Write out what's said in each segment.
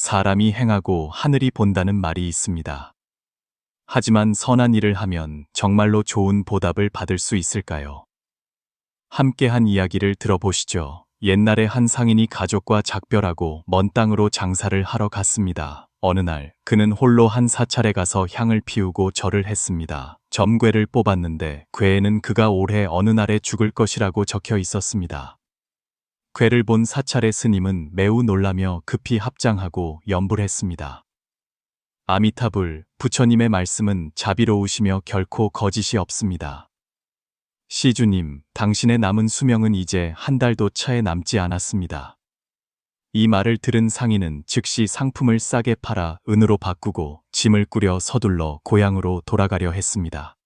사람이 행하고 하늘이 본다는 말이 있습니다. 하지만 선한 일을 하면 정말로 좋은 보답을 받을 수 있을까요? 함께 한 이야기를 들어보시죠. 옛날에 한 상인이 가족과 작별하고 먼 땅으로 장사를 하러 갔습니다. 어느 날 그는 홀로 한 사찰에 가서 향을 피우고 절을 했습니다. 점괘를 뽑았는데 궤에는 그가 올해 어느 날에 죽을 것이라고 적혀 있었습니다. 궤를 본 사찰의 스님은 매우 놀라며 급히 합장하고 염불했습니다. 아미타불, 부처님의 말씀은 자비로우시며 결코 거짓이 없습니다. 시주님, 당신의 남은 수명은 이제 한 달도 차에 남지 않았습니다. 이 말을 들은 상인은 즉시 상품을 싸게 팔아 은으로 바꾸고 짐을 꾸려 서둘러 고향으로 돌아가려 했습니다.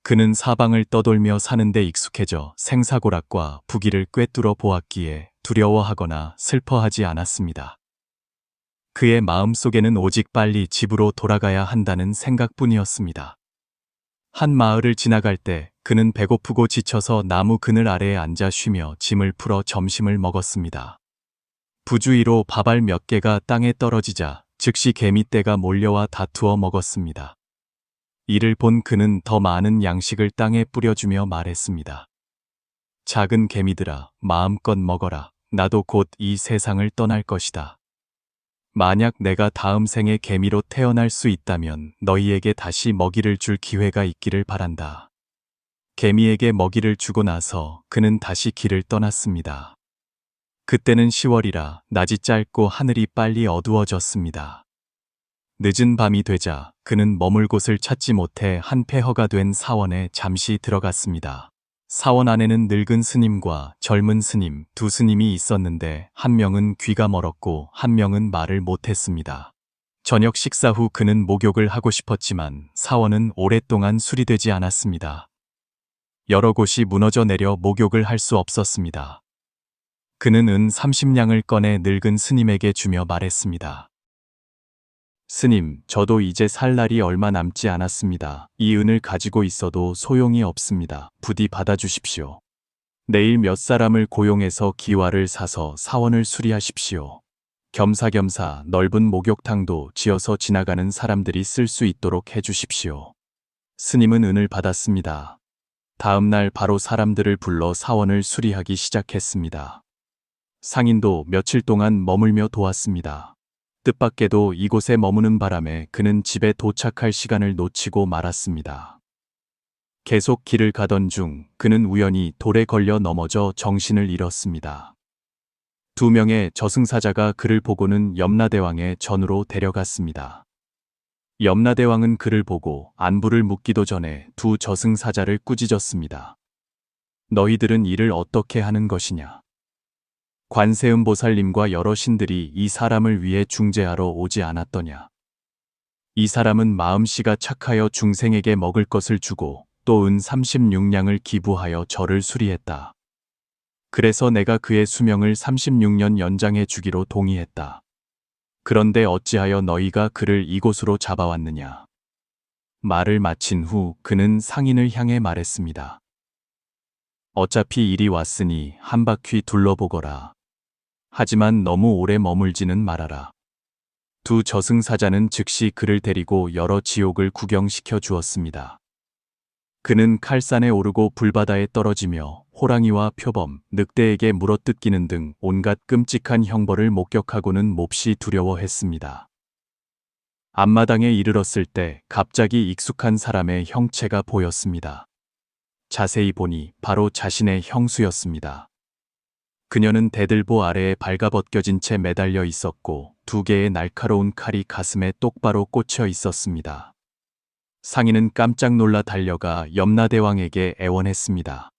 그는 사방을 떠돌며 사는 데 익숙해져 생사고락과 부귀를 꿰뚫어 보았기에 두려워하거나 슬퍼하지 않았습니다. 그의 마음속에는 오직 빨리 집으로 돌아가야 한다는 생각뿐이었습니다. 한 마을을 지나갈 때 그는 배고프고 지쳐서 나무 그늘 아래에 앉아 쉬며 짐을 풀어 점심을 먹었습니다. 부주의로 밥알 몇 개가 땅에 떨어지자 즉시 개미떼가 몰려와 다투어 먹었습니다. 이를 본 그는 더 많은 양식을 땅에 뿌려주며 말했습니다. 작은 개미들아, 마음껏 먹어라. 나도 곧 이 세상을 떠날 것이다. 만약 내가 다음 생에 개미로 태어날 수 있다면 너희에게 다시 먹이를 줄 기회가 있기를 바란다. 개미에게 먹이를 주고 나서 그는 다시 길을 떠났습니다. 그때는 10월이라 낮이 짧고 하늘이 빨리 어두워졌습니다. 늦은 밤이 되자 그는 머물 곳을 찾지 못해 한 폐허가 된 사원에 잠시 들어갔습니다. 사원 안에는 늙은 스님과 젊은 스님, 두 스님이 있었는데 한 명은 귀가 멀었고 한 명은 말을 못했습니다. 저녁 식사 후 그는 목욕을 하고 싶었지만 사원은 오랫동안 수리되지 않았습니다. 여러 곳이 무너져 내려 목욕을 할 수 없었습니다. 그는 은 30냥을 꺼내 늙은 스님에게 주며 말했습니다. 스님, 저도 이제 살 날이 얼마 남지 않았습니다. 이 은을 가지고 있어도 소용이 없습니다. 부디 받아주십시오. 내일 몇 사람을 고용해서 기와를 사서 사원을 수리하십시오. 겸사겸사 넓은 목욕탕도 지어서 지나가는 사람들이 쓸 수 있도록 해주십시오. 스님은 은을 받았습니다. 다음 날 바로 사람들을 불러 사원을 수리하기 시작했습니다. 상인도 며칠 동안 머물며 도왔습니다. 뜻밖에도 이곳에 머무는 바람에 그는 집에 도착할 시간을 놓치고 말았습니다. 계속 길을 가던 중 그는 우연히 돌에 걸려 넘어져 정신을 잃었습니다. 두 명의 저승사자가 그를 보고는 염라대왕의 전으로 데려갔습니다. 염라대왕은 그를 보고 안부를 묻기도 전에 두 저승사자를 꾸짖었습니다. 너희들은 이를 어떻게 하는 것이냐? 관세음보살님과 여러 신들이 이 사람을 위해 중재하러 오지 않았더냐. 이 사람은 마음씨가 착하여 중생에게 먹을 것을 주고 또 은 36냥을 기부하여 저를 수리했다. 그래서 내가 그의 수명을 36년 연장해 주기로 동의했다. 그런데 어찌하여 너희가 그를 이곳으로 잡아왔느냐. 말을 마친 후 그는 상인을 향해 말했습니다. 어차피 이리 왔으니 한 바퀴 둘러보거라. 하지만 너무 오래 머물지는 말아라. 두 저승사자는 즉시 그를 데리고 여러 지옥을 구경시켜 주었습니다. 그는 칼산에 오르고 불바다에 떨어지며 호랑이와 표범, 늑대에게 물어뜯기는 등 온갖 끔찍한 형벌을 목격하고는 몹시 두려워했습니다. 앞마당에 이르렀을 때 갑자기 익숙한 사람의 형체가 보였습니다. 자세히 보니 바로 자신의 형수였습니다. 그녀는 대들보 아래에 발가벗겨진 채 매달려 있었고 두 개의 날카로운 칼이 가슴에 똑바로 꽂혀 있었습니다. 상인은 깜짝 놀라 달려가 염라대왕에게 애원했습니다.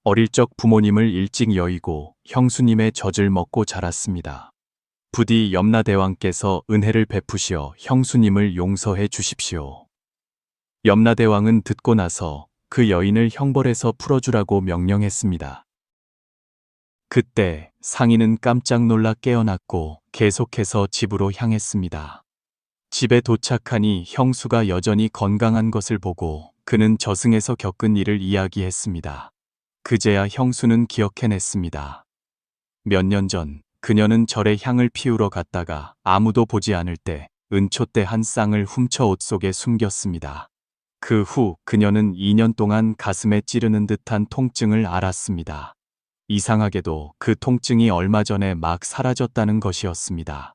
어릴 적 부모님을 일찍 여의고 형수님의 젖을 먹고 자랐습니다. 부디 염라대왕께서 은혜를 베푸시어 형수님을 용서해 주십시오. 염라대왕은 듣고 나서 그 여인을 형벌에서 풀어주라고 명령했습니다. 그때 상인은 깜짝 놀라 깨어났고 계속해서 집으로 향했습니다. 집에 도착하니 형수가 여전히 건강한 것을 보고 그는 저승에서 겪은 일을 이야기했습니다. 그제야 형수는 기억해냈습니다. 몇 년 전 그녀는 절에 향을 피우러 갔다가 아무도 보지 않을 때 은촛대 한 쌍을 훔쳐 옷 속에 숨겼습니다. 그 후 그녀는 2년 동안 가슴에 찌르는 듯한 통증을 앓았습니다. 이상하게도 그 통증이 얼마 전에 막 사라졌다는 것이었습니다.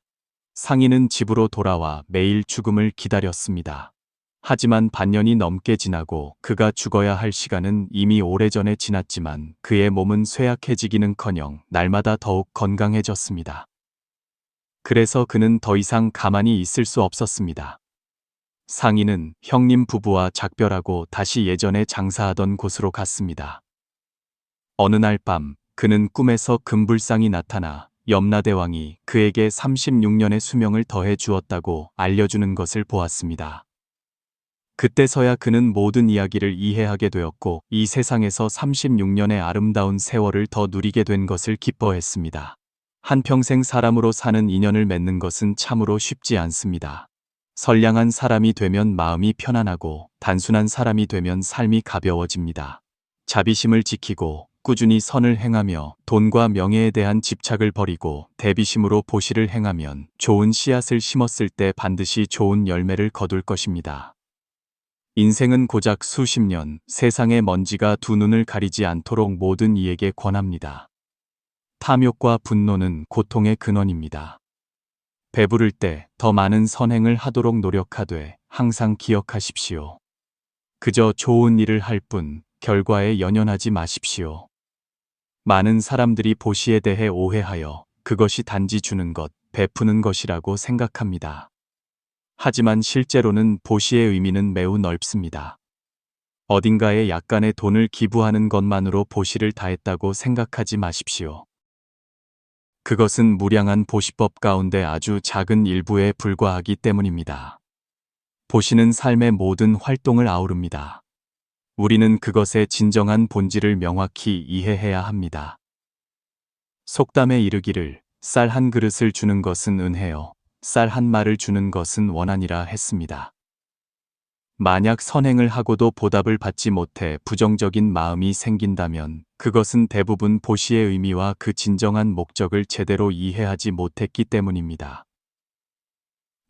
상인은 집으로 돌아와 매일 죽음을 기다렸습니다. 하지만 반년이 넘게 지나고 그가 죽어야 할 시간은 이미 오래전에 지났지만 그의 몸은 쇠약해지기는커녕 날마다 더욱 건강해졌습니다. 그래서 그는 더 이상 가만히 있을 수 없었습니다. 상인은 형님 부부와 작별하고 다시 예전에 장사하던 곳으로 갔습니다. 어느 날 밤 그는 꿈에서 금불상이 나타나 염라대왕이 그에게 36년의 수명을 더해 주었다고 알려주는 것을 보았습니다. 그때서야 그는 모든 이야기를 이해하게 되었고 이 세상에서 36년의 아름다운 세월을 더 누리게 된 것을 기뻐했습니다. 한평생 사람으로 사는 인연을 맺는 것은 참으로 쉽지 않습니다. 선량한 사람이 되면 마음이 편안하고 단순한 사람이 되면 삶이 가벼워집니다. 자비심을 지키고 꾸준히 선을 행하며 돈과 명예에 대한 집착을 버리고 대비심으로 보시를 행하면 좋은 씨앗을 심었을 때 반드시 좋은 열매를 거둘 것입니다. 인생은 고작 수십 년, 세상의 먼지가 두 눈을 가리지 않도록 모든 이에게 권합니다. 탐욕과 분노는 고통의 근원입니다. 배부를 때 더 많은 선행을 하도록 노력하되 항상 기억하십시오. 그저 좋은 일을 할 뿐 결과에 연연하지 마십시오. 많은 사람들이 보시에 대해 오해하여 그것이 단지 주는 것, 베푸는 것이라고 생각합니다. 하지만 실제로는 보시의 의미는 매우 넓습니다. 어딘가에 약간의 돈을 기부하는 것만으로 보시를 다했다고 생각하지 마십시오. 그것은 무량한 보시법 가운데 아주 작은 일부에 불과하기 때문입니다. 보시는 삶의 모든 활동을 아우릅니다. 우리는 그것의 진정한 본질을 명확히 이해해야 합니다. 속담에 이르기를 쌀 한 그릇을 주는 것은 은혜요 쌀 한 마를 주는 것은 원한이라 했습니다. 만약 선행을 하고도 보답을 받지 못해 부정적인 마음이 생긴다면 그것은 대부분 보시의 의미와 그 진정한 목적을 제대로 이해하지 못했기 때문입니다.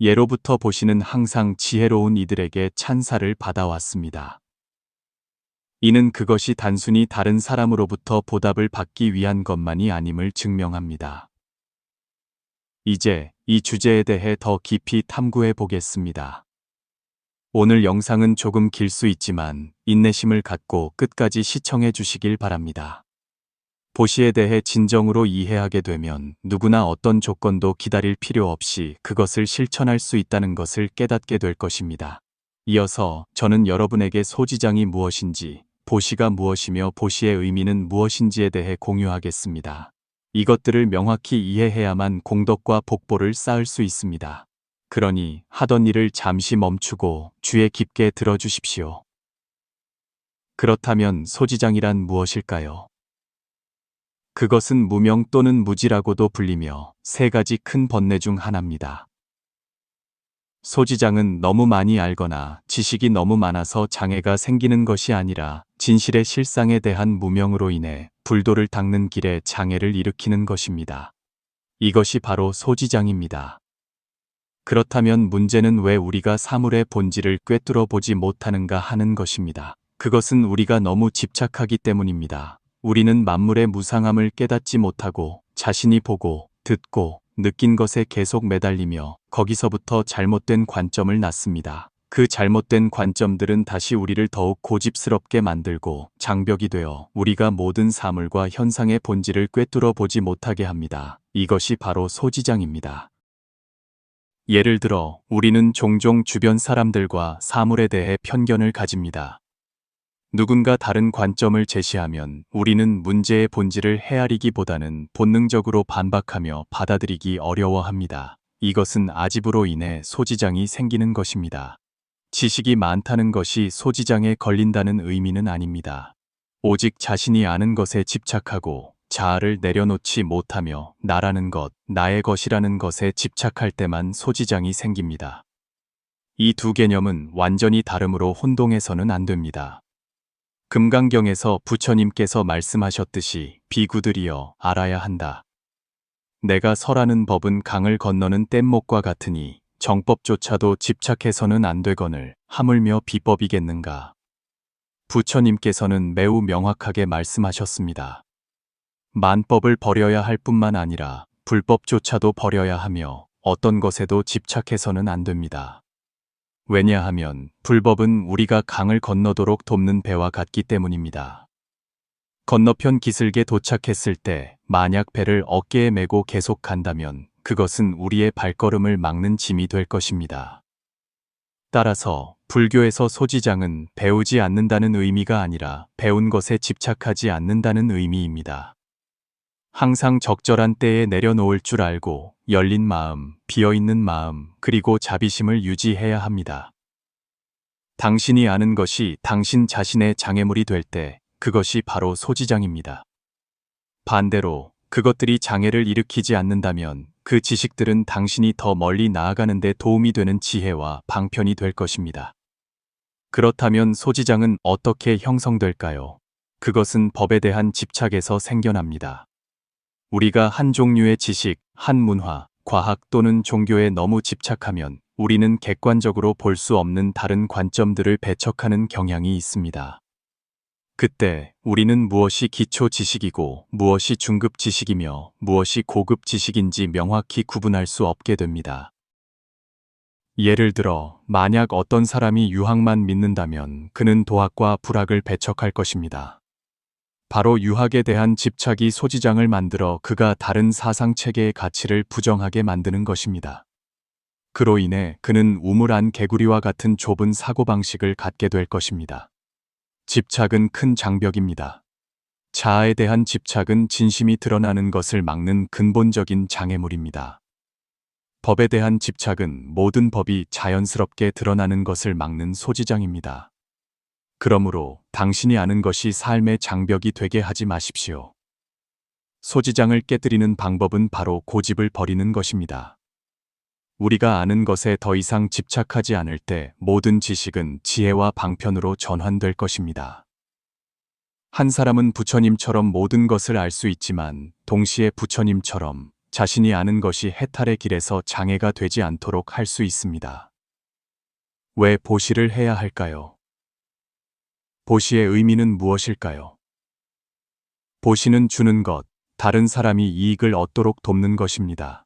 예로부터 보시는 항상 지혜로운 이들에게 찬사를 받아왔습니다. 이는 그것이 단순히 다른 사람으로부터 보답을 받기 위한 것만이 아님을 증명합니다. 이제 이 주제에 대해 더 깊이 탐구해 보겠습니다. 오늘 영상은 조금 길 수 있지만 인내심을 갖고 끝까지 시청해 주시길 바랍니다. 보시에 대해 진정으로 이해하게 되면 누구나 어떤 조건도 기다릴 필요 없이 그것을 실천할 수 있다는 것을 깨닫게 될 것입니다. 이어서 저는 여러분에게 소지장이 무엇인지, 보시가 무엇이며 보시의 의미는 무엇인지에 대해 공유하겠습니다. 이것들을 명확히 이해해야만 공덕과 복보를 쌓을 수 있습니다. 그러니 하던 일을 잠시 멈추고 주의 깊게 들어주십시오. 그렇다면 소지장이란 무엇일까요? 그것은 무명 또는 무지라고도 불리며 세 가지 큰 번뇌 중 하나입니다. 소지장은 너무 많이 알거나 지식이 너무 많아서 장애가 생기는 것이 아니라 진실의 실상에 대한 무명으로 인해 불도를 닦는 길에 장애를 일으키는 것입니다. 이것이 바로 소지장입니다. 그렇다면 문제는 왜 우리가 사물의 본질을 꿰뚫어 보지 못하는가 하는 것입니다. 그것은 우리가 너무 집착하기 때문입니다. 우리는 만물의 무상함을 깨닫지 못하고 자신이 보고, 듣고, 느낀 것에 계속 매달리며 거기서부터 잘못된 관점을 낳습니다. 그 잘못된 관점들은 다시 우리를 더욱 고집스럽게 만들고 장벽이 되어 우리가 모든 사물과 현상의 본질을 꿰뚫어 보지 못하게 합니다. 이것이 바로 소지장입니다. 예를 들어 우리는 종종 주변 사람들과 사물에 대해 편견을 가집니다. 누군가 다른 관점을 제시하면 우리는 문제의 본질을 헤아리기보다는 본능적으로 반박하며 받아들이기 어려워합니다. 이것은 아집으로 인해 소지장이 생기는 것입니다. 지식이 많다는 것이 소지장에 걸린다는 의미는 아닙니다. 오직 자신이 아는 것에 집착하고 자아를 내려놓지 못하며 나라는 것, 나의 것이라는 것에 집착할 때만 소지장이 생깁니다. 이 두 개념은 완전히 다르므로 혼동해서는 안 됩니다. 금강경에서 부처님께서 말씀하셨듯이 비구들이여 알아야 한다. 내가 설하는 법은 강을 건너는 뗏목과 같으니 정법조차도 집착해서는 안 되거늘 하물며 비법이겠는가. 부처님께서는 매우 명확하게 말씀하셨습니다. 만법을 버려야 할 뿐만 아니라 불법조차도 버려야 하며 어떤 것에도 집착해서는 안 됩니다. 왜냐하면 불법은 우리가 강을 건너도록 돕는 배와 같기 때문입니다. 건너편 기슭에 도착했을 때 만약 배를 어깨에 메고 계속 간다면 그것은 우리의 발걸음을 막는 짐이 될 것입니다. 따라서 불교에서 소지장은 배우지 않는다는 의미가 아니라 배운 것에 집착하지 않는다는 의미입니다. 항상 적절한 때에 내려놓을 줄 알고 열린 마음, 비어있는 마음, 그리고 자비심을 유지해야 합니다. 당신이 아는 것이 당신 자신의 장애물이 될 때 그것이 바로 소지장입니다. 반대로 그것들이 장애를 일으키지 않는다면 그 지식들은 당신이 더 멀리 나아가는 데 도움이 되는 지혜와 방편이 될 것입니다. 그렇다면 소지장은 어떻게 형성될까요? 그것은 법에 대한 집착에서 생겨납니다. 우리가 한 종류의 지식, 한 문화, 과학 또는 종교에 너무 집착하면 우리는 객관적으로 볼 수 없는 다른 관점들을 배척하는 경향이 있습니다. 그때 우리는 무엇이 기초 지식이고 무엇이 중급 지식이며 무엇이 고급 지식인지 명확히 구분할 수 없게 됩니다. 예를 들어, 만약 어떤 사람이 유학만 믿는다면 그는 도학과 불학을 배척할 것입니다. 바로 유학에 대한 집착이 소지장을 만들어 그가 다른 사상 체계의 가치를 부정하게 만드는 것입니다. 그로 인해 그는 우물안 개구리와 같은 좁은 사고방식을 갖게 될 것입니다. 집착은 큰 장벽입니다. 자아에 대한 집착은 진심이 드러나는 것을 막는 근본적인 장애물입니다. 법에 대한 집착은 모든 법이 자연스럽게 드러나는 것을 막는 소지장입니다. 그러므로 당신이 아는 것이 삶의 장벽이 되게 하지 마십시오. 소지장을 깨뜨리는 방법은 바로 고집을 버리는 것입니다. 우리가 아는 것에 더 이상 집착하지 않을 때 모든 지식은 지혜와 방편으로 전환될 것입니다. 한 사람은 부처님처럼 모든 것을 알 수 있지만 동시에 부처님처럼 자신이 아는 것이 해탈의 길에서 장애가 되지 않도록 할 수 있습니다. 왜 보시를 해야 할까요? 보시의 의미는 무엇일까요? 보시는 주는 것, 다른 사람이 이익을 얻도록 돕는 것입니다.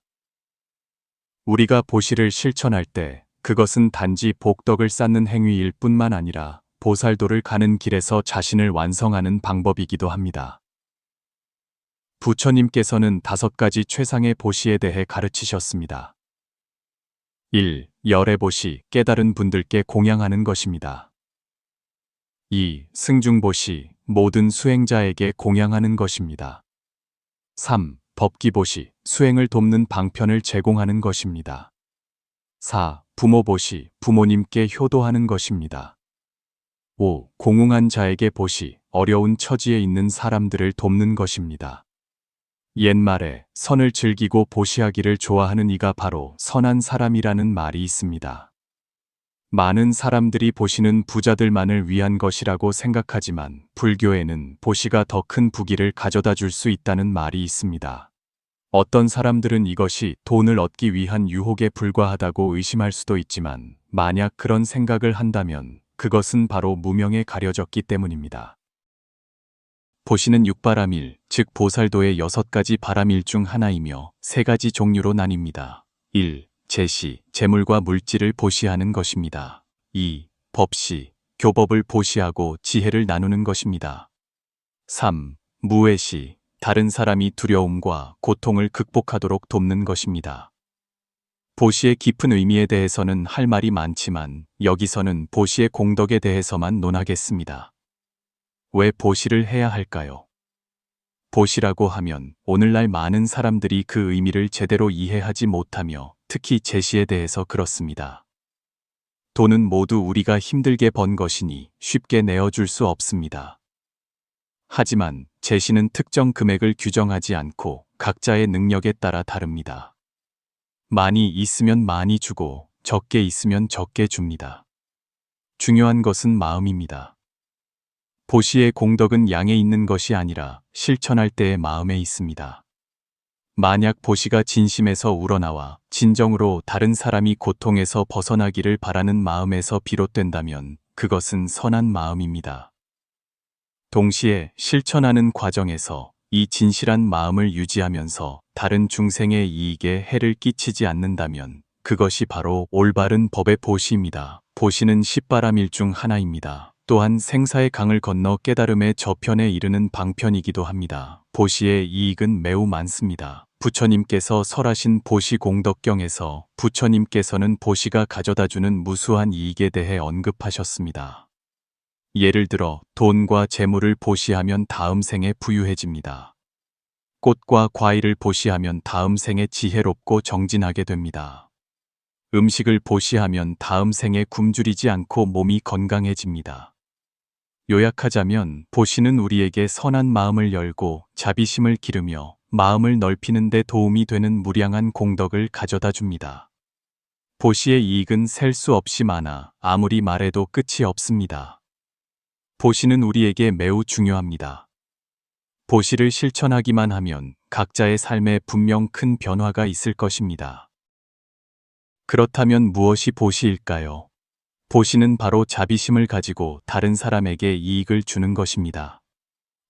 우리가 보시를 실천할 때 그것은 단지 복덕을 쌓는 행위일 뿐만 아니라 보살도를 가는 길에서 자신을 완성하는 방법이기도 합니다. 부처님께서는 5가지 최상의 보시에 대해 가르치셨습니다. 1. 열애 보시, 깨달은 분들께 공양하는 것입니다. 2. 승중 보시, 모든 수행자에게 공양하는 것입니다. 3. 법기 보시, 수행을 돕는 방편을 제공하는 것입니다. 4. 부모 보시, 부모님께 효도하는 것입니다. 5. 공웅한 자에게 보시, 어려운 처지에 있는 사람들을 돕는 것입니다. 옛말에 선을 즐기고 보시하기를 좋아하는 이가 바로 선한 사람이라는 말이 있습니다. 많은 사람들이 보시는 부자들만을 위한 것이라고 생각하지만 불교에는 보시가 더 큰 부귀를 가져다 줄 수 있다는 말이 있습니다. 어떤 사람들은 이것이 돈을 얻기 위한 유혹에 불과하다고 의심할 수도 있지만 만약 그런 생각을 한다면 그것은 바로 무명에 가려졌기 때문입니다. 보시는 육바람일, 즉 보살도의 6가지 바람일 중 하나이며 3가지 종류로 나뉩니다. 1. 재시, 재물과 물질을 보시하는 것입니다. 2. 법시, 교법을 보시하고 지혜를 나누는 것입니다. 3. 무해시, 다른 사람이 두려움과 고통을 극복하도록 돕는 것입니다. 보시의 깊은 의미에 대해서는 할 말이 많지만 여기서는 보시의 공덕에 대해서만 논하겠습니다. 왜 보시를 해야 할까요? 보시라고 하면 오늘날 많은 사람들이 그 의미를 제대로 이해하지 못하며 특히 재시에 대해서 그렇습니다. 돈은 모두 우리가 힘들게 번 것이니 쉽게 내어줄 수 없습니다. 하지만 재시는 특정 금액을 규정하지 않고 각자의 능력에 따라 다릅니다. 많이 있으면 많이 주고 적게 있으면 적게 줍니다. 중요한 것은 마음입니다. 보시의 공덕은 양에 있는 것이 아니라 실천할 때의 마음에 있습니다. 만약 보시가 진심에서 우러나와 진정으로 다른 사람이 고통에서 벗어나기를 바라는 마음에서 비롯된다면 그것은 선한 마음입니다. 동시에 실천하는 과정에서 이 진실한 마음을 유지하면서 다른 중생의 이익에 해를 끼치지 않는다면 그것이 바로 올바른 법의 보시입니다. 보시는 십바람일 중 하나입니다. 또한 생사의 강을 건너 깨달음의 저편에 이르는 방편이기도 합니다. 보시의 이익은 매우 많습니다. 부처님께서 설하신 보시 공덕경에서 부처님께서는 보시가 가져다주는 무수한 이익에 대해 언급하셨습니다. 예를 들어 돈과 재물을 보시하면 다음 생에 부유해집니다. 꽃과 과일을 보시하면 다음 생에 지혜롭고 정진하게 됩니다. 음식을 보시하면 다음 생에 굶주리지 않고 몸이 건강해집니다. 요약하자면 보시는 우리에게 선한 마음을 열고 자비심을 기르며 마음을 넓히는 데 도움이 되는 무량한 공덕을 가져다 줍니다. 보시의 이익은 셀 수 없이 많아 아무리 말해도 끝이 없습니다. 보시는 우리에게 매우 중요합니다. 보시를 실천하기만 하면 각자의 삶에 분명 큰 변화가 있을 것입니다. 그렇다면 무엇이 보시일까요? 보시는 바로 자비심을 가지고 다른 사람에게 이익을 주는 것입니다.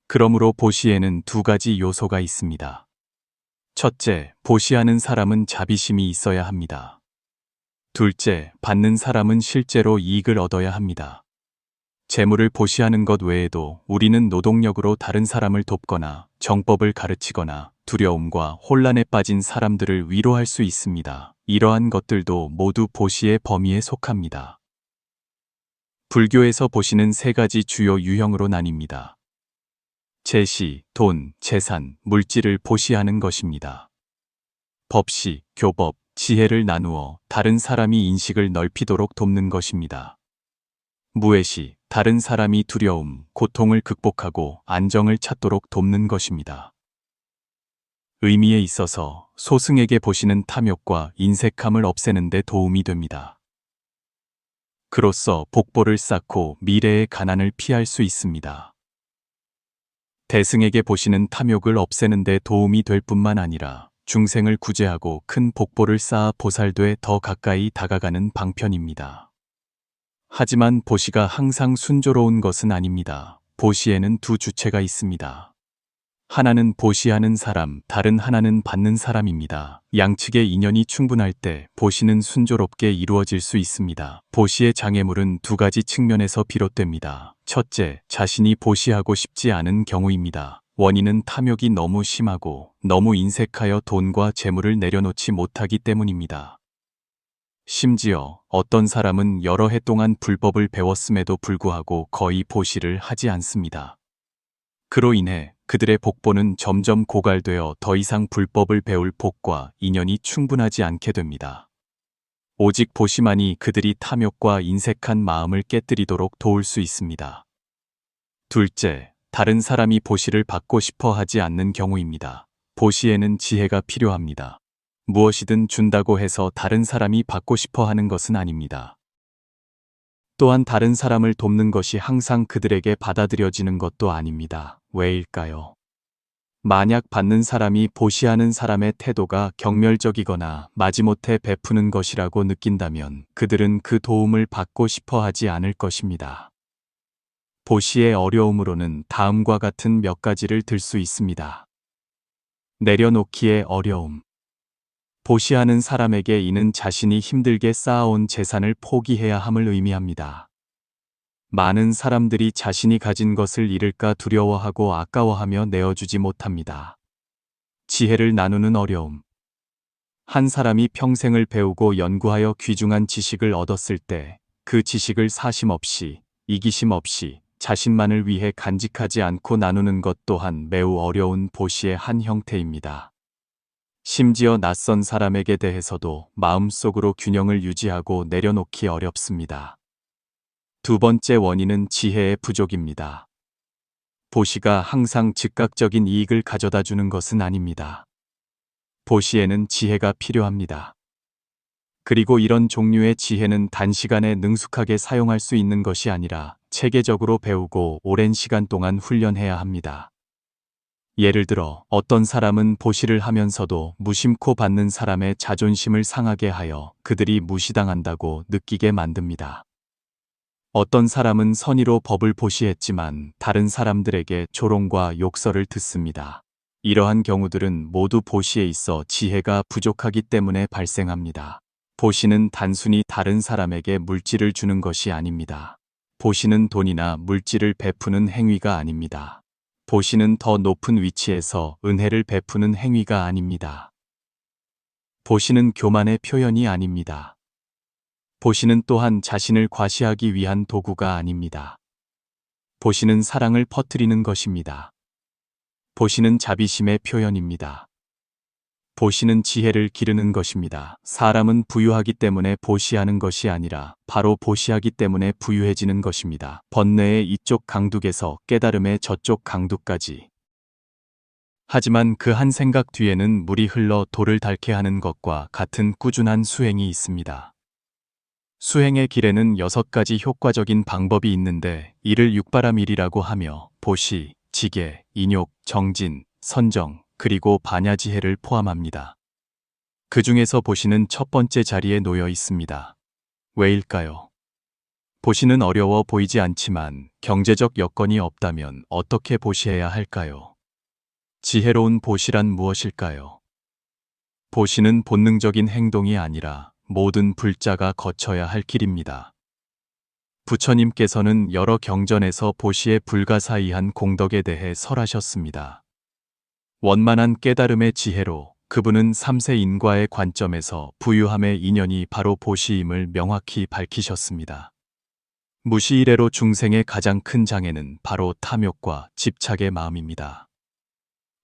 그러므로 보시에는 두 가지 요소가 있습니다. 첫째, 보시하는 사람은 자비심이 있어야 합니다. 둘째, 받는 사람은 실제로 이익을 얻어야 합니다. 재물을 보시하는 것 외에도 우리는 노동력으로 다른 사람을 돕거나 정법을 가르치거나 두려움과 혼란에 빠진 사람들을 위로할 수 있습니다. 이러한 것들도 모두 보시의 범위에 속합니다. 불교에서 보시는 세 가지 주요 유형으로 나뉩니다. 재시, 돈, 재산, 물질을 보시하는 것입니다. 법시, 교법, 지혜를 나누어 다른 사람이 인식을 넓히도록 돕는 것입니다. 무해시, 다른 사람이 두려움, 고통을 극복하고 안정을 찾도록 돕는 것입니다. 의미에 있어서 소승에게 보시는 탐욕과 인색함을 없애는 데 도움이 됩니다. 그로써 복보를 쌓고 미래의 가난을 피할 수 있습니다. 대승에게 보시는 탐욕을 없애는 데 도움이 될 뿐만 아니라 중생을 구제하고 큰 복보를 쌓아 보살도에 더 가까이 다가가는 방편입니다. 하지만 보시가 항상 순조로운 것은 아닙니다. 보시에는 두 주체가 있습니다. 하나는 보시하는 사람, 다른 하나는 받는 사람입니다. 양측의 인연이 충분할 때 보시는 순조롭게 이루어질 수 있습니다. 보시의 장애물은 두 가지 측면에서 비롯됩니다. 첫째, 자신이 보시하고 싶지 않은 경우입니다. 원인은 탐욕이 너무 심하고 너무 인색하여 돈과 재물을 내려놓지 못하기 때문입니다. 심지어 어떤 사람은 여러 해 동안 불법을 배웠음에도 불구하고 거의 보시를 하지 않습니다. 그로 인해 그들의 복보는 점점 고갈되어 더 이상 불법을 배울 복과 인연이 충분하지 않게 됩니다. 오직 보시만이 그들이 탐욕과 인색한 마음을 깨뜨리도록 도울 수 있습니다. 둘째, 다른 사람이 보시를 받고 싶어 하지 않는 경우입니다. 보시에는 지혜가 필요합니다. 무엇이든 준다고 해서 다른 사람이 받고 싶어 하는 것은 아닙니다. 또한 다른 사람을 돕는 것이 항상 그들에게 받아들여지는 것도 아닙니다. 왜일까요? 만약 받는 사람이 보시하는 사람의 태도가 경멸적이거나 마지못해 베푸는 것이라고 느낀다면 그들은 그 도움을 받고 싶어 하지 않을 것입니다. 보시의 어려움으로는 다음과 같은 몇 가지를 들 수 있습니다. 내려놓기의 어려움. 보시하는 사람에게 이는 자신이 힘들게 쌓아온 재산을 포기해야 함을 의미합니다. 많은 사람들이 자신이 가진 것을 잃을까 두려워하고 아까워하며 내어주지 못합니다. 지혜를 나누는 어려움. 한 사람이 평생을 배우고 연구하여 귀중한 지식을 얻었을 때 그 지식을 사심 없이, 이기심 없이 자신만을 위해 간직하지 않고 나누는 것 또한 매우 어려운 보시의 한 형태입니다. 심지어 낯선 사람에게 대해서도 마음속으로 균형을 유지하고 내려놓기 어렵습니다. 두 번째 원인은 지혜의 부족입니다. 보시가 항상 즉각적인 이익을 가져다 주는 것은 아닙니다. 보시에는 지혜가 필요합니다. 그리고 이런 종류의 지혜는 단시간에 능숙하게 사용할 수 있는 것이 아니라 체계적으로 배우고 오랜 시간 동안 훈련해야 합니다. 예를 들어 어떤 사람은 보시를 하면서도 무심코 받는 사람의 자존심을 상하게 하여 그들이 무시당한다고 느끼게 만듭니다. 어떤 사람은 선의로 법을 보시했지만 다른 사람들에게 조롱과 욕설을 듣습니다. 이러한 경우들은 모두 보시에 있어 지혜가 부족하기 때문에 발생합니다. 보시는 단순히 다른 사람에게 물질을 주는 것이 아닙니다. 보시는 돈이나 물질을 베푸는 행위가 아닙니다. 보시는 더 높은 위치에서 은혜를 베푸는 행위가 아닙니다. 보시는 교만의 표현이 아닙니다. 보시는 또한 자신을 과시하기 위한 도구가 아닙니다. 보시는 사랑을 퍼뜨리는 것입니다. 보시는 자비심의 표현입니다. 보시는 지혜를 기르는 것입니다. 사람은 부유하기 때문에 보시하는 것이 아니라 바로 보시하기 때문에 부유해지는 것입니다. 번뇌의 이쪽 강둑에서 깨달음의 저쪽 강둑까지. 하지만 그 한 생각 뒤에는 물이 흘러 돌을 닳게 하는 것과 같은 꾸준한 수행이 있습니다. 수행의 길에는 6가지 효과적인 방법이 있는데 이를 육바라밀이라고 하며 보시, 지계, 인욕, 정진, 선정, 그리고 반야지혜를 포함합니다. 그 중에서 보시는 첫 번째 자리에 놓여 있습니다. 왜일까요? 보시는 어려워 보이지 않지만 경제적 여건이 없다면 어떻게 보시해야 할까요? 지혜로운 보시란 무엇일까요? 보시는 본능적인 행동이 아니라 모든 불자가 거쳐야 할 길입니다. 부처님께서는 여러 경전에서 보시의 불가사의한 공덕에 대해 설하셨습니다. 원만한 깨달음의 지혜로 그분은 3세 인과의 관점에서 부유함의 인연이 바로 보시임을 명확히 밝히셨습니다. 무시이래로 중생의 가장 큰 장애는 바로 탐욕과 집착의 마음입니다.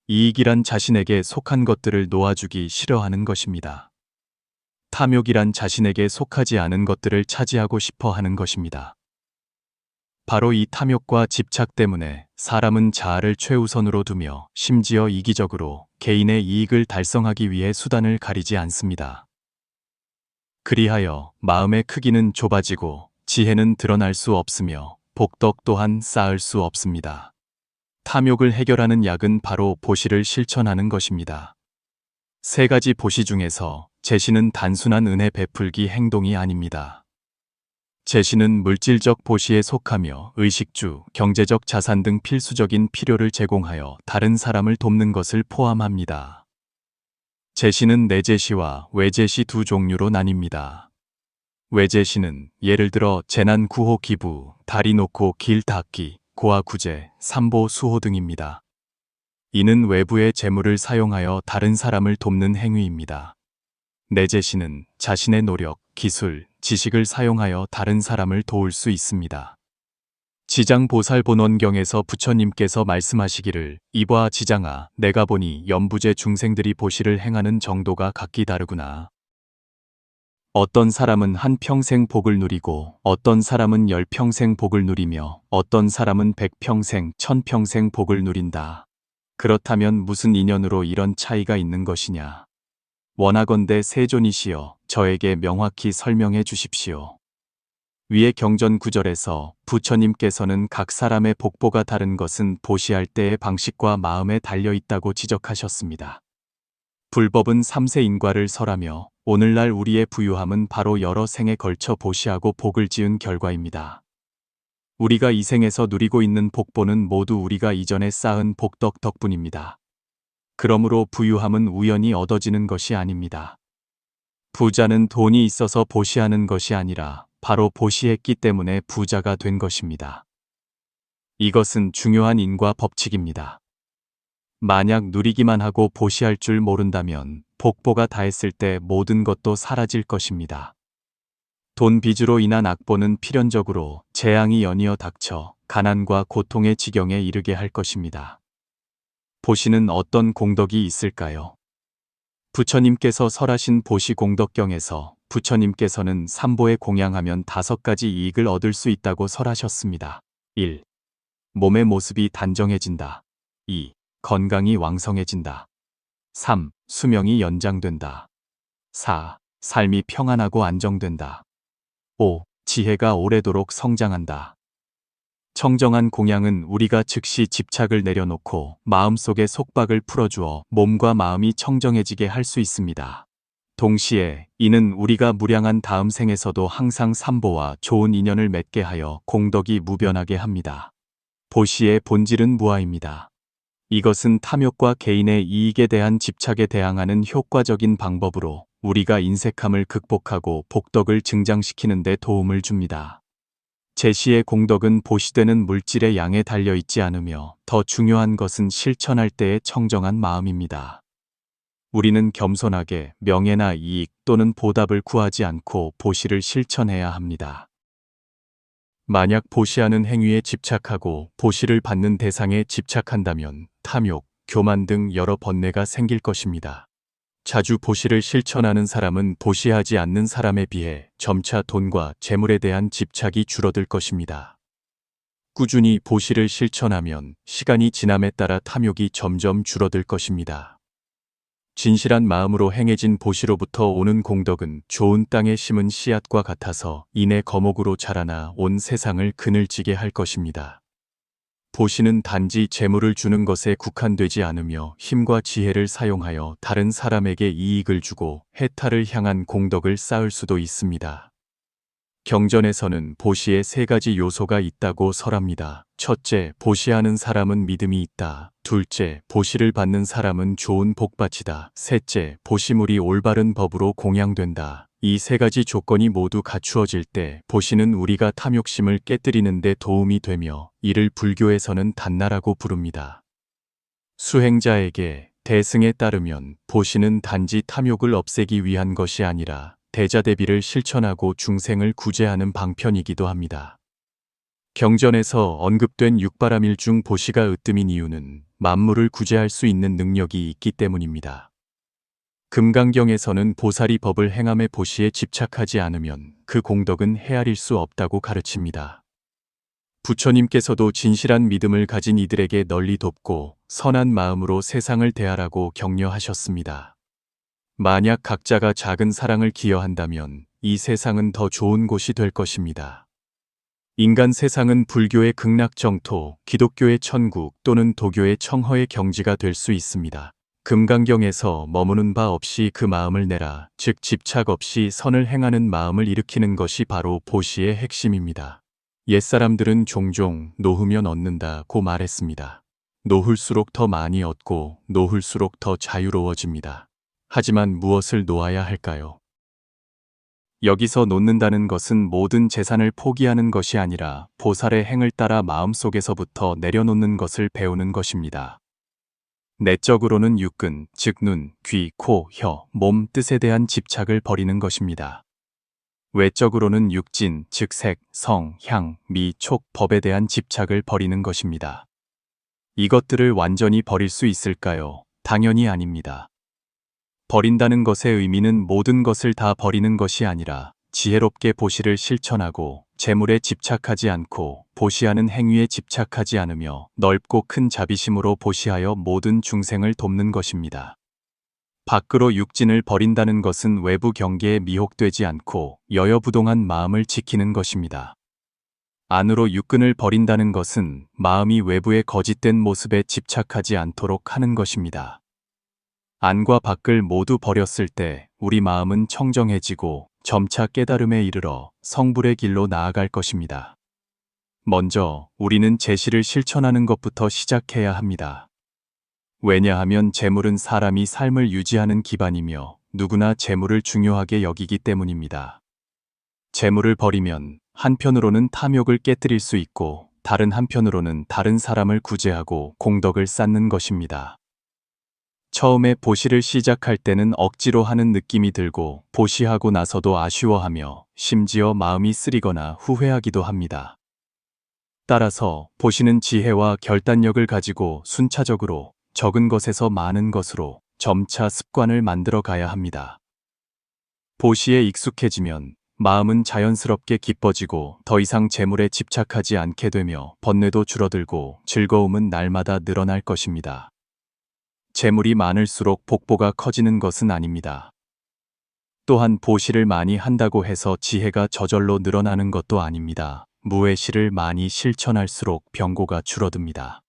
이익이란 자신에게 속한 것들을 놓아주기 싫어하는 것입니다. 탐욕이란 자신에게 속하지 않은 것들을 차지하고 싶어 하는 것입니다. 바로 이 탐욕과 집착 때문에 사람은 자아를 최우선으로 두며 심지어 이기적으로 개인의 이익을 달성하기 위해 수단을 가리지 않습니다. 그리하여 마음의 크기는 좁아지고 지혜는 드러날 수 없으며 복덕 또한 쌓을 수 없습니다. 탐욕을 해결하는 약은 바로 보시를 실천하는 것입니다. 3가지 보시 중에서 제시는 단순한 은혜 베풀기 행동이 아닙니다. 제시는 물질적 보시에 속하며 의식주, 경제적 자산 등 필수적인 필요를 제공하여 다른 사람을 돕는 것을 포함합니다. 제시는 내제시와 외제시 두 종류로 나뉩니다. 외제시는 예를 들어 재난 구호 기부, 다리 놓고 길 닦기, 고아 구제, 삼보 수호 등입니다. 이는 외부의 재물을 사용하여 다른 사람을 돕는 행위입니다. 내제시는 자신의 노력, 기술, 지식을 사용하여 다른 사람을 도울 수 있습니다. 지장보살본원경에서 부처님께서 말씀하시기를 이봐 지장아, 내가 보니 연부제 중생들이 보시를 행하는 정도가 각기 다르구나. 어떤 사람은 한 평생 복을 누리고 어떤 사람은 10평생 복을 누리며 어떤 사람은 100평생, 1000평생 복을 누린다. 그렇다면 무슨 인연으로 이런 차이가 있는 것이냐? 원하건대 세존이시여 저에게 명확히 설명해 주십시오. 위의 경전 구절에서 부처님께서는 각 사람의 복보가 다른 것은 보시할 때의 방식과 마음에 달려 있다고 지적하셨습니다. 불법은 3세 인과를 설하며 오늘날 우리의 부유함은 바로 여러 생에 걸쳐 보시하고 복을 지은 결과입니다. 우리가 이 생에서 누리고 있는 복보는 모두 우리가 이전에 쌓은 복덕 덕분입니다. 그러므로 부유함은 우연히 얻어지는 것이 아닙니다. 부자는 돈이 있어서 보시하는 것이 아니라 바로 보시했기 때문에 부자가 된 것입니다. 이것은 중요한 인과 법칙입니다. 만약 누리기만 하고 보시할 줄 모른다면 복보가 다했을 때 모든 것도 사라질 것입니다. 돈 빚으로 인한 악보는 필연적으로 재앙이 연이어 닥쳐 가난과 고통의 지경에 이르게 할 것입니다. 보시는 어떤 공덕이 있을까요? 부처님께서 설하신 보시 공덕경에서 부처님께서는 삼보에 공양하면 5가지 이익을 얻을 수 있다고 설하셨습니다. 1. 몸의 모습이 단정해진다. 2. 건강이 왕성해진다. 3. 수명이 연장된다. 4. 삶이 평안하고 안정된다. 5. 지혜가 오래도록 성장한다. 청정한 공양은 우리가 즉시 집착을 내려놓고 마음속의 속박을 풀어주어 몸과 마음이 청정해지게 할 수 있습니다. 동시에 이는 우리가 무량한 다음 생에서도 항상 삼보와 좋은 인연을 맺게 하여 공덕이 무변하게 합니다. 보시의 본질은 무아입니다. 이것은 탐욕과 개인의 이익에 대한 집착에 대항하는 효과적인 방법으로 우리가 인색함을 극복하고 복덕을 증장시키는 데 도움을 줍니다. 제시의 공덕은 보시되는 물질의 양에 달려있지 않으며 더 중요한 것은 실천할 때의 청정한 마음입니다. 우리는 겸손하게 명예나 이익 또는 보답을 구하지 않고 보시를 실천해야 합니다. 만약 보시하는 행위에 집착하고 보시를 받는 대상에 집착한다면 탐욕, 교만 등 여러 번뇌가 생길 것입니다. 자주 보시를 실천하는 사람은 보시하지 않는 사람에 비해 점차 돈과 재물에 대한 집착이 줄어들 것입니다. 꾸준히 보시를 실천하면 시간이 지남에 따라 탐욕이 점점 줄어들 것입니다. 진실한 마음으로 행해진 보시로부터 오는 공덕은 좋은 땅에 심은 씨앗과 같아서 이내 거목으로 자라나 온 세상을 그늘지게 할 것입니다. 보시는 단지 재물을 주는 것에 국한되지 않으며 힘과 지혜를 사용하여 다른 사람에게 이익을 주고 해탈을 향한 공덕을 쌓을 수도 있습니다. 경전에서는 보시에 세 가지 요소가 있다고 설합니다. 첫째, 보시하는 사람은 믿음이 있다. 둘째, 보시를 받는 사람은 좋은 복받이다. 셋째, 보시물이 올바른 법으로 공양된다. 이 세 가지 조건이 모두 갖추어질 때 보시는 우리가 탐욕심을 깨뜨리는 데 도움이 되며 이를 불교에서는 단나라고 부릅니다. 수행자에게 대승에 따르면 보시는 단지 탐욕을 없애기 위한 것이 아니라 대자대비를 실천하고 중생을 구제하는 방편이기도 합니다. 경전에서 언급된 육바라밀 중 보시가 으뜸인 이유는 만물을 구제할 수 있는 능력이 있기 때문입니다. 금강경에서는 보살이 법을 행함에 보시에 집착하지 않으면 그 공덕은 헤아릴 수 없다고 가르칩니다. 부처님께서도 진실한 믿음을 가진 이들에게 널리 돕고 선한 마음으로 세상을 대하라고 격려하셨습니다. 만약 각자가 작은 사랑을 기여한다면 이 세상은 더 좋은 곳이 될 것입니다. 인간 세상은 불교의 극락정토, 기독교의 천국 또는 도교의 청허의 경지가 될 수 있습니다. 금강경에서 머무는 바 없이 그 마음을 내라, 즉 집착 없이 선을 행하는 마음을 일으키는 것이 바로 보시의 핵심입니다. 옛사람들은 종종 놓으면 얻는다고 말했습니다. 놓을수록 더 많이 얻고 놓을수록 더 자유로워집니다. 하지만 무엇을 놓아야 할까요? 여기서 놓는다는 것은 모든 재산을 포기하는 것이 아니라 보살의 행을 따라 마음속에서부터 내려놓는 것을 배우는 것입니다. 내적으로는 육근, 즉 눈, 귀, 코, 혀, 몸 뜻에 대한 집착을 버리는 것입니다. 외적으로는 육진, 즉 색, 성, 향, 미, 촉, 법에 대한 집착을 버리는 것입니다. 이것들을 완전히 버릴 수 있을까요? 당연히 아닙니다. 버린다는 것의 의미는 모든 것을 다 버리는 것이 아니라 지혜롭게 보시를 실천하고 재물에 집착하지 않고 보시하는 행위에 집착하지 않으며 넓고 큰 자비심으로 보시하여 모든 중생을 돕는 것입니다. 밖으로 육진을 버린다는 것은 외부 경계에 미혹되지 않고 여여부동한 마음을 지키는 것입니다. 안으로 육근을 버린다는 것은 마음이 외부의 거짓된 모습에 집착하지 않도록 하는 것입니다. 안과 밖을 모두 버렸을 때 우리 마음은 청정해지고 점차 깨달음에 이르러 성불의 길로 나아갈 것입니다. 먼저 우리는 제시를 실천하는 것부터 시작해야 합니다. 왜냐하면 재물은 사람이 삶을 유지하는 기반이며 누구나 재물을 중요하게 여기기 때문입니다. 재물을 버리면 한편으로는 탐욕을 깨뜨릴 수 있고 다른 한편으로는 다른 사람을 구제하고 공덕을 쌓는 것입니다. 처음에 보시를 시작할 때는 억지로 하는 느낌이 들고 보시하고 나서도 아쉬워하며 심지어 마음이 쓰리거나 후회하기도 합니다. 따라서 보시는 지혜와 결단력을 가지고 순차적으로 적은 것에서 많은 것으로 점차 습관을 만들어 가야 합니다. 보시에 익숙해지면 마음은 자연스럽게 기뻐지고 더 이상 재물에 집착하지 않게 되며 번뇌도 줄어들고 즐거움은 날마다 늘어날 것입니다. 재물이 많을수록 복보가 커지는 것은 아닙니다. 또한 보시를 많이 한다고 해서 지혜가 저절로 늘어나는 것도 아닙니다. 무의시를 많이 실천할수록 병고가 줄어듭니다.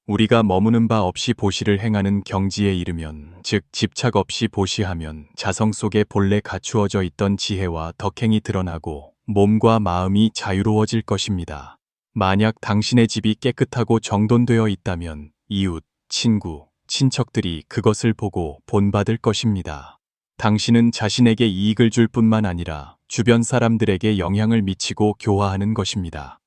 우리가 머무는 바 없이 보시를 행하는 경지에 이르면, 즉 집착 없이 보시하면 자성 속에 본래 갖추어져 있던 지혜와 덕행이 드러나고 몸과 마음이 자유로워질 것입니다. 만약 당신의 집이 깨끗하고 정돈되어 있다면 이웃, 친구, 친척들이 그것을 보고 본받을 것입니다. 당신은 자신에게 이익을 줄 뿐만 아니라 주변 사람들에게 영향을 미치고 교화하는 것입니다.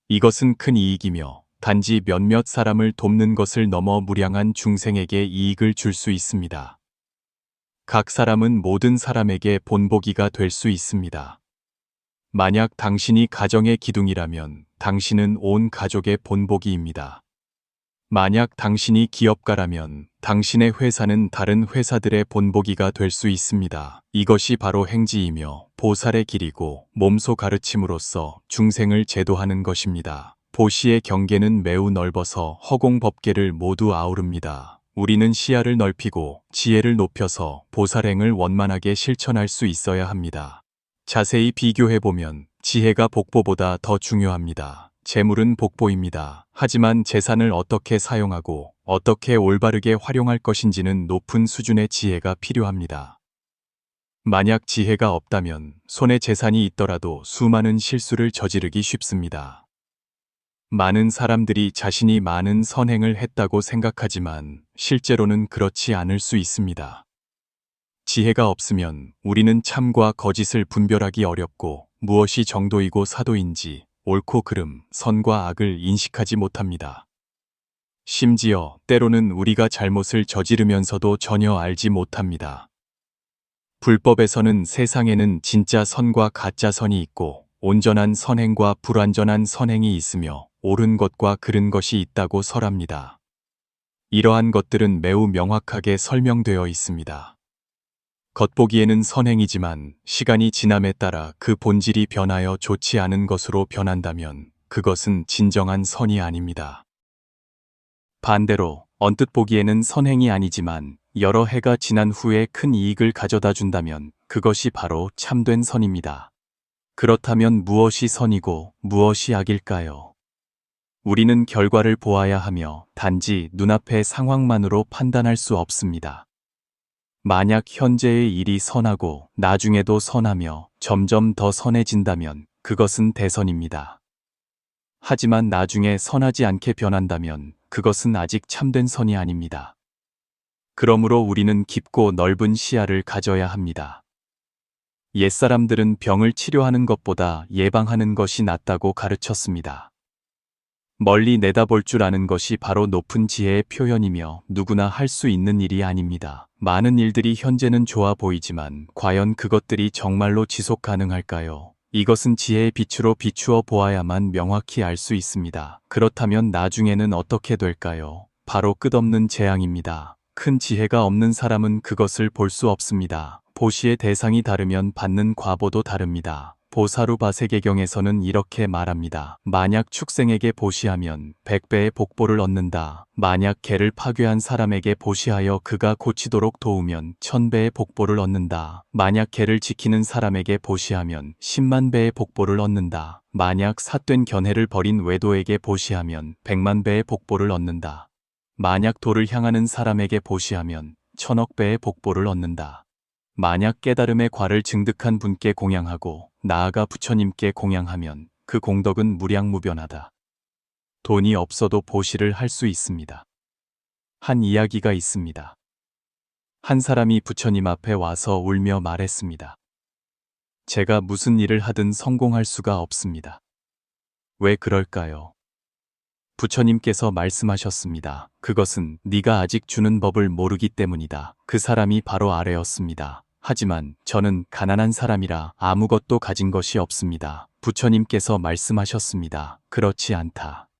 이것은 큰 이익이며 단지 몇몇 사람을 돕는 것을 넘어 무량한 중생에게 이익을 줄 수 있습니다. 각 사람은 모든 사람에게 본보기가 될 수 있습니다. 만약 당신이 가정의 기둥이라면 당신은 온 가족의 본보기입니다. 만약 당신이 기업가라면 당신의 회사는 다른 회사들의 본보기가 될 수 있습니다. 이것이 바로 행지이며 보살의 길이고 몸소 가르침으로써 중생을 제도하는 것입니다. 보시의 경계는 매우 넓어서 허공법계를 모두 아우릅니다. 우리는 시야를 넓히고 지혜를 높여서 보살행을 원만하게 실천할 수 있어야 합니다. 자세히 비교해보면 지혜가 복보보다 더 중요합니다. 재물은 복보입니다. 하지만 재산을 어떻게 사용하고 어떻게 올바르게 활용할 것인지는 높은 수준의 지혜가 필요합니다. 만약 지혜가 없다면 손에 재산이 있더라도 수많은 실수를 저지르기 쉽습니다. 많은 사람들이 자신이 많은 선행을 했다고 생각하지만 실제로는 그렇지 않을 수 있습니다. 지혜가 없으면 우리는 참과 거짓을 분별하기 어렵고 무엇이 정도이고 사도인지 옳고 그름, 선과 악을 인식하지 못합니다. 심지어 때로는 우리가 잘못을 저지르면서도 전혀 알지 못합니다. 불법에서는 세상에는 진짜 선과 가짜 선이 있고 온전한 선행과 불완전한 선행이 있으며 옳은 것과 그른 것이 있다고 설합니다. 이러한 것들은 매우 명확하게 설명되어 있습니다. 겉보기에는 선행이지만 시간이 지남에 따라 그 본질이 변하여 좋지 않은 것으로 변한다면 그것은 진정한 선이 아닙니다. 반대로 언뜻 보기에는 선행이 아니지만 여러 해가 지난 후에 큰 이익을 가져다 준다면 그것이 바로 참된 선입니다. 그렇다면 무엇이 선이고 무엇이 악일까요? 우리는 결과를 보아야 하며 단지 눈앞의 상황만으로 판단할 수 없습니다. 만약 현재의 일이 선하고 나중에도 선하며 점점 더 선해진다면 그것은 대선입니다. 하지만 나중에 선하지 않게 변한다면 그것은 아직 참된 선이 아닙니다. 그러므로 우리는 깊고 넓은 시야를 가져야 합니다. 옛사람들은 병을 치료하는 것보다 예방하는 것이 낫다고 가르쳤습니다. 멀리 내다볼 줄 아는 것이 바로 높은 지혜의 표현이며 누구나 할 수 있는 일이 아닙니다. 많은 일들이 현재는 좋아 보이지만 과연 그것들이 정말로 지속 가능할까요? 이것은 지혜의 빛으로 비추어 보아야만 명확히 알 수 있습니다. 그렇다면 나중에는 어떻게 될까요? 바로 끝없는 재앙입니다. 큰 지혜가 없는 사람은 그것을 볼 수 없습니다. 보시의 대상이 다르면 받는 과보도 다릅니다. 보사루바세계경에서는 이렇게 말합니다. 만약 축생에게 보시하면 100배의 복보를 얻는다. 만약 개를 파괴한 사람에게 보시하여 그가 고치도록 도우면 1000배의 복보를 얻는다. 만약 개를 지키는 사람에게 보시하면 10만 배의 복보를 얻는다. 만약 삿된 견해를 버린 외도에게 보시하면 100만 배의 복보를 얻는다. 만약 도를 향하는 사람에게 보시하면 1000억 배의 복보를 얻는다. 만약 깨달음의 과를 증득한 분께 공양하고 나아가 부처님께 공양하면 그 공덕은 무량무변하다. 돈이 없어도 보시를 할 수 있습니다. 한 이야기가 있습니다. 한 사람이 부처님 앞에 와서 울며 말했습니다. 제가 무슨 일을 하든 성공할 수가 없습니다. 왜 그럴까요? 부처님께서 말씀하셨습니다. 그것은 네가 아직 주는 법을 모르기 때문이다. 그 사람이 바로 아래였습니다. 하지만 저는 가난한 사람이라 아무것도 가진 것이 없습니다. 부처님께서 말씀하셨습니다. 그렇지 않다.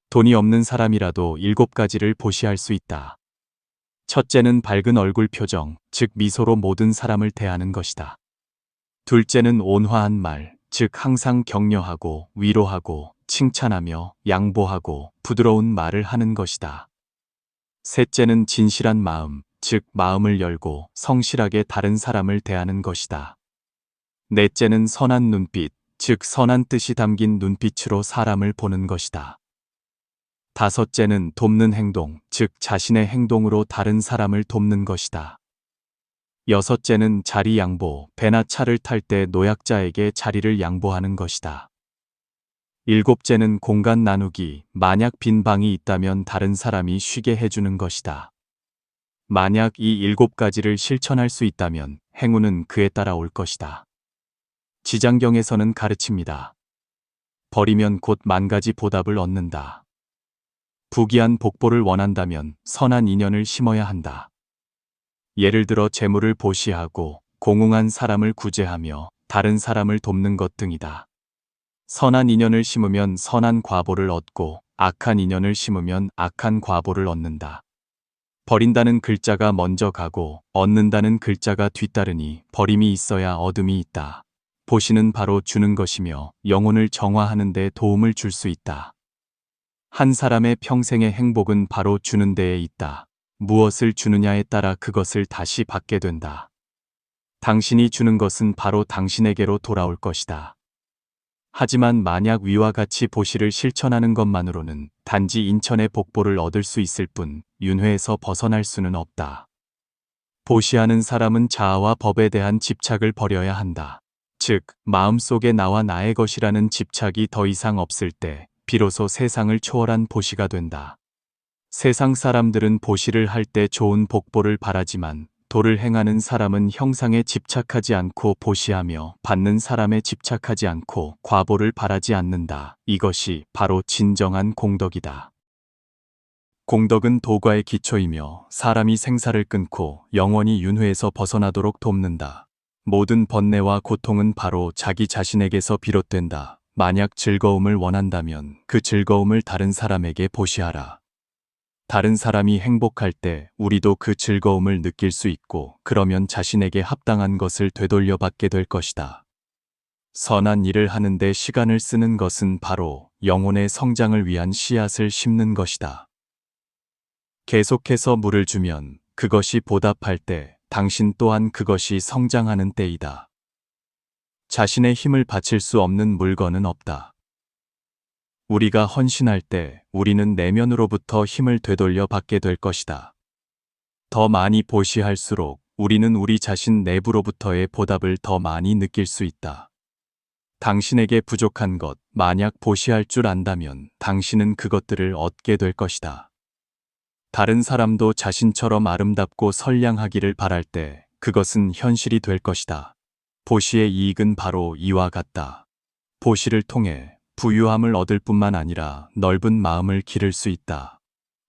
돈이 없는 사람이라도 7가지를 보시할 수 있다. 첫째는 밝은 얼굴 표정, 즉 미소로 모든 사람을 대하는 것이다. 둘째는 온화한 말, 즉 항상 격려하고 위로하고 칭찬하며 양보하고 부드러운 말을 하는 것이다. 셋째는 진실한 마음, 즉 마음을 열고 성실하게 다른 사람을 대하는 것이다. 넷째는 선한 눈빛, 즉 선한 뜻이 담긴 눈빛으로 사람을 보는 것이다. 다섯째는 돕는 행동, 즉 자신의 행동으로 다른 사람을 돕는 것이다. 여섯째는 자리 양보, 배나 차를 탈 때 노약자에게 자리를 양보하는 것이다. 일곱째는 공간 나누기, 만약 빈 방이 있다면 다른 사람이 쉬게 해주는 것이다. 만약 이 7가지를 실천할 수 있다면 행운은 그에 따라 올 것이다. 지장경에서는 가르칩니다. 버리면 곧 10,000가지 보답을 얻는다. 부귀한 복보를 원한다면 선한 인연을 심어야 한다. 예를 들어 재물을 보시하고 공응한 사람을 구제하며 다른 사람을 돕는 것 등이다. 선한 인연을 심으면 선한 과보를 얻고 악한 인연을 심으면 악한 과보를 얻는다. 버린다는 글자가 먼저 가고 얻는다는 글자가 뒤따르니 버림이 있어야 얻음이 있다. 보시는 바로 주는 것이며 영혼을 정화하는 데 도움을 줄 수 있다. 한 사람의 평생의 행복은 바로 주는 데에 있다. 무엇을 주느냐에 따라 그것을 다시 받게 된다. 당신이 주는 것은 바로 당신에게로 돌아올 것이다. 하지만 만약 위와 같이 보시를 실천하는 것만으로는 단지 인천의 복보를 얻을 수 있을 뿐 윤회에서 벗어날 수는 없다. 보시하는 사람은 자아와 법에 대한 집착을 버려야 한다. 즉, 마음속에 나와 나의 것이라는 집착이 더 이상 없을 때 비로소 세상을 초월한 보시가 된다. 세상 사람들은 보시를 할 때 좋은 복보를 바라지만 도를 행하는 사람은 형상에 집착하지 않고 보시하며 받는 사람에 집착하지 않고 과보를 바라지 않는다. 이것이 바로 진정한 공덕이다. 공덕은 도과의 기초이며 사람이 생사를 끊고 영원히 윤회에서 벗어나도록 돕는다. 모든 번뇌와 고통은 바로 자기 자신에게서 비롯된다. 만약 즐거움을 원한다면 그 즐거움을 다른 사람에게 보시하라. 다른 사람이 행복할 때 우리도 그 즐거움을 느낄 수 있고 그러면 자신에게 합당한 것을 되돌려 받게 될 것이다. 선한 일을 하는데 시간을 쓰는 것은 바로 영혼의 성장을 위한 씨앗을 심는 것이다. 계속해서 물을 주면 그것이 보답할 때 당신 또한 그것이 성장하는 때이다. 자신의 힘을 바칠 수 없는 물건은 없다. 우리가 헌신할 때 우리는 내면으로부터 힘을 되돌려 받게 될 것이다. 더 많이 보시할수록 우리는 우리 자신 내부로부터의 보답을 더 많이 느낄 수 있다. 당신에게 부족한 것, 만약 보시할 줄 안다면 당신은 그것들을 얻게 될 것이다. 다른 사람도 자신처럼 아름답고 선량하기를 바랄 때 그것은 현실이 될 것이다. 보시의 이익은 바로 이와 같다. 보시를 통해 부유함을 얻을 뿐만 아니라 넓은 마음을 기를 수 있다.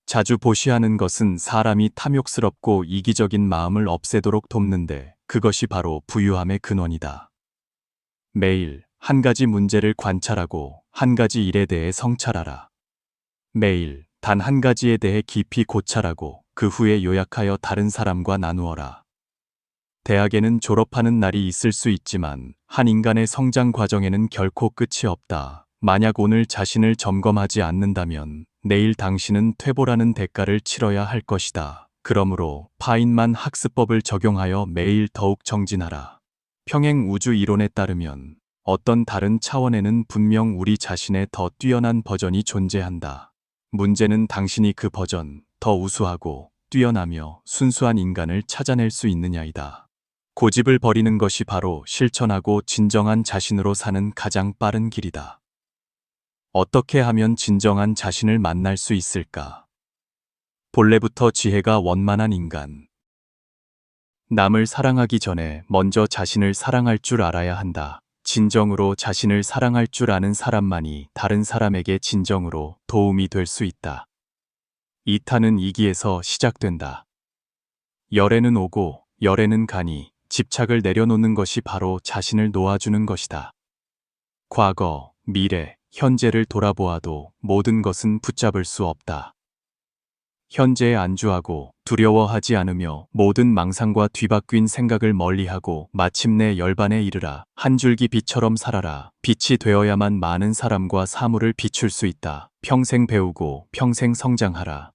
자주 보시하는 것은 사람이 탐욕스럽고 이기적인 마음을 없애도록 돕는데 그것이 바로 부유함의 근원이다. 매일 한 가지 문제를 관찰하고 한 가지 일에 대해 성찰하라. 매일 단 한 가지에 대해 깊이 고찰하고 그 후에 요약하여 다른 사람과 나누어라. 대학에는 졸업하는 날이 있을 수 있지만 한 인간의 성장 과정에는 결코 끝이 없다. 만약 오늘 자신을 점검하지 않는다면 내일 당신은 퇴보라는 대가를 치러야 할 것이다. 그러므로 파인만 학습법을 적용하여 매일 더욱 정진하라. 평행 우주 이론에 따르면 어떤 다른 차원에는 분명 우리 자신의 더 뛰어난 버전이 존재한다. 문제는 당신이 그 버전, 더 우수하고 뛰어나며 순수한 인간을 찾아낼 수 있느냐이다. 고집을 버리는 것이 바로 실천하고 진정한 자신으로 사는 가장 빠른 길이다. 어떻게 하면 진정한 자신을 만날 수 있을까? 본래부터 지혜가 원만한 인간. 남을 사랑하기 전에 먼저 자신을 사랑할 줄 알아야 한다. 진정으로 자신을 사랑할 줄 아는 사람만이 다른 사람에게 진정으로 도움이 될 수 있다. 이타는 이기에서 시작된다. 열에는 오고 열에는 가니 집착을 내려놓는 것이 바로 자신을 놓아주는 것이다. 과거, 미래, 현재를 돌아보아도 모든 것은 붙잡을 수 없다. 현재에 안주하고 두려워하지 않으며 모든 망상과 뒤바뀐 생각을 멀리하고 마침내 열반에 이르라. 한 줄기 빛처럼 살아라. 빛이 되어야만 많은 사람과 사물을 비출 수 있다. 평생 배우고 평생 성장하라.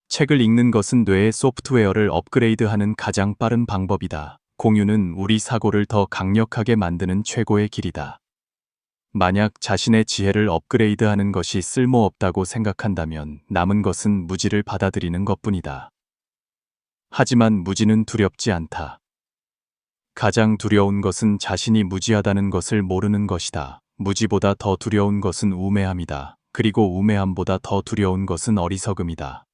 책을 읽는 것은 뇌의 소프트웨어를 업그레이드하는 가장 빠른 방법이다. 공유는 우리 사고를 더 강력하게 만드는 최고의 길이다. 만약 자신의 지혜를 업그레이드하는 것이 쓸모없다고 생각한다면 남은 것은 무지를 받아들이는 것뿐이다. 하지만 무지는 두렵지 않다. 가장 두려운 것은 자신이 무지하다는 것을 모르는 것이다. 무지보다 더 두려운 것은 우매함이다. 그리고 우매함보다 더 두려운 것은 어리석음이다.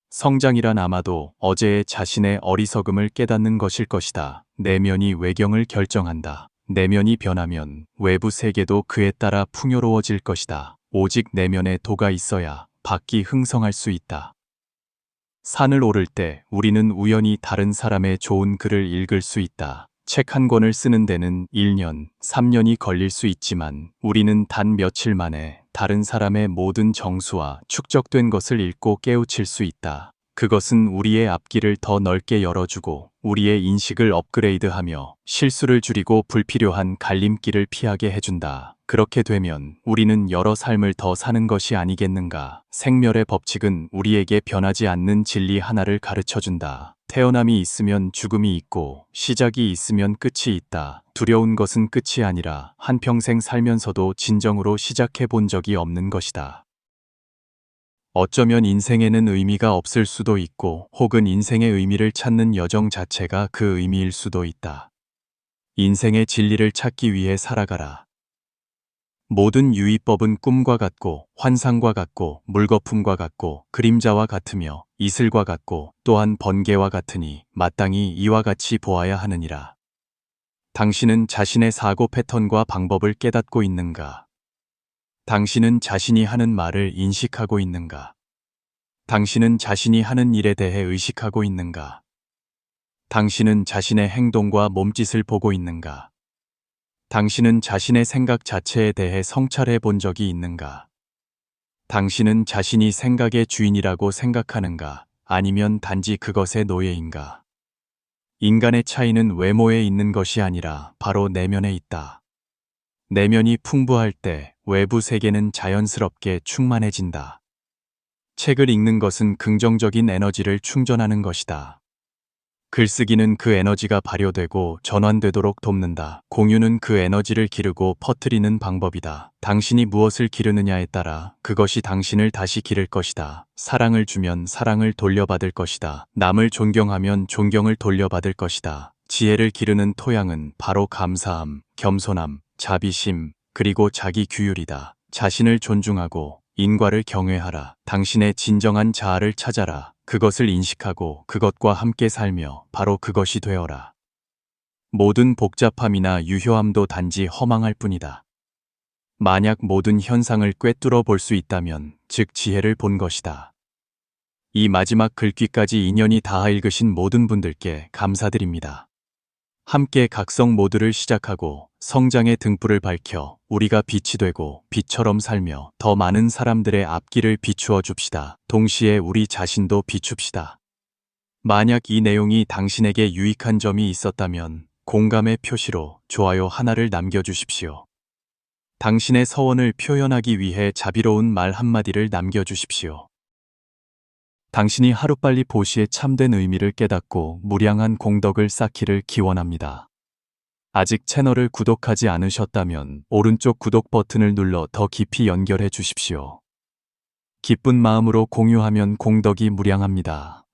성장이란 아마도 어제의 자신의 어리석음을 깨닫는 것일 것이다. 내면이 외경을 결정한다. 내면이 변하면 외부 세계도 그에 따라 풍요로워질 것이다. 오직 내면에 도가 있어야 밖이 흥성할 수 있다. 산을 오를 때 우리는 우연히 다른 사람의 좋은 글을 읽을 수 있다. 책 한 권을 쓰는 데는 1년, 3년이 걸릴 수 있지만 우리는 단 며칠 만에 다른 사람의 모든 정수와 축적된 것을 읽고 깨우칠 수 있다. 그것은 우리의 앞길을 더 넓게 열어주고 우리의 인식을 업그레이드하며 실수를 줄이고 불필요한 갈림길을 피하게 해준다. 그렇게 되면 우리는 여러 삶을 더 사는 것이 아니겠는가. 생멸의 법칙은 우리에게 변하지 않는 진리 하나를 가르쳐준다. 태어남이 있으면 죽음이 있고 시작이 있으면 끝이 있다. 두려운 것은 끝이 아니라 한평생 살면서도 진정으로 시작해 본 적이 없는 것이다. 어쩌면 인생에는 의미가 없을 수도 있고 혹은 인생의 의미를 찾는 여정 자체가 그 의미일 수도 있다. 인생의 진리를 찾기 위해 살아가라. 모든 유의법은 꿈과 같고 환상과 같고 물거품과 같고 그림자와 같으며 이슬과 같고 또한 번개와 같으니 마땅히 이와 같이 보아야 하느니라. 당신은 자신의 사고 패턴과 방법을 깨닫고 있는가? 당신은 자신이 하는 말을 인식하고 있는가? 당신은 자신이 하는 일에 대해 의식하고 있는가? 당신은 자신의 행동과 몸짓을 보고 있는가? 당신은 자신의 생각 자체에 대해 성찰해 본 적이 있는가? 당신은 자신이 생각의 주인이라고 생각하는가? 아니면 단지 그것의 노예인가? 인간의 차이는 외모에 있는 것이 아니라 바로 내면에 있다. 내면이 풍부할 때 외부 세계는 자연스럽게 충만해진다. 책을 읽는 것은 긍정적인 에너지를 충전하는 것이다. 글쓰기는 그 에너지가 발효되고 전환되도록 돕는다. 공유는 그 에너지를 기르고 퍼뜨리는 방법이다. 당신이 무엇을 기르느냐에 따라 그것이 당신을 다시 기를 것이다. 사랑을 주면 사랑을 돌려받을 것이다. 남을 존경하면 존경을 돌려받을 것이다. 지혜를 기르는 토양은 바로 감사함, 겸손함, 자비심, 그리고 자기 규율이다. 자신을 존중하고 인과를 경외하라. 당신의 진정한 자아를 찾아라. 그것을 인식하고 그것과 함께 살며 바로 그것이 되어라. 모든 복잡함이나 유효함도 단지 허망할 뿐이다. 만약 모든 현상을 꿰뚫어 볼 수 있다면 즉 지혜를 본 것이다. 이 마지막 글귀까지 인연이 닿아 읽으신 모든 분들께 감사드립니다. 함께 각성 모드를 시작하고 성장의 등불을 밝혀 우리가 빛이 되고 빛처럼 살며 더 많은 사람들의 앞길을 비추어 줍시다. 동시에 우리 자신도 비춥시다. 만약 이 내용이 당신에게 유익한 점이 있었다면 공감의 표시로 좋아요 하나를 남겨주십시오. 당신의 서원을 표현하기 위해 자비로운 말 한마디를 남겨주십시오. 당신이 하루빨리 보시의 참된 의미를 깨닫고 무량한 공덕을 쌓기를 기원합니다. 아직 채널을 구독하지 않으셨다면 오른쪽 구독 버튼을 눌러 더 깊이 연결해 주십시오. 기쁜 마음으로 공유하면 공덕이 무량합니다.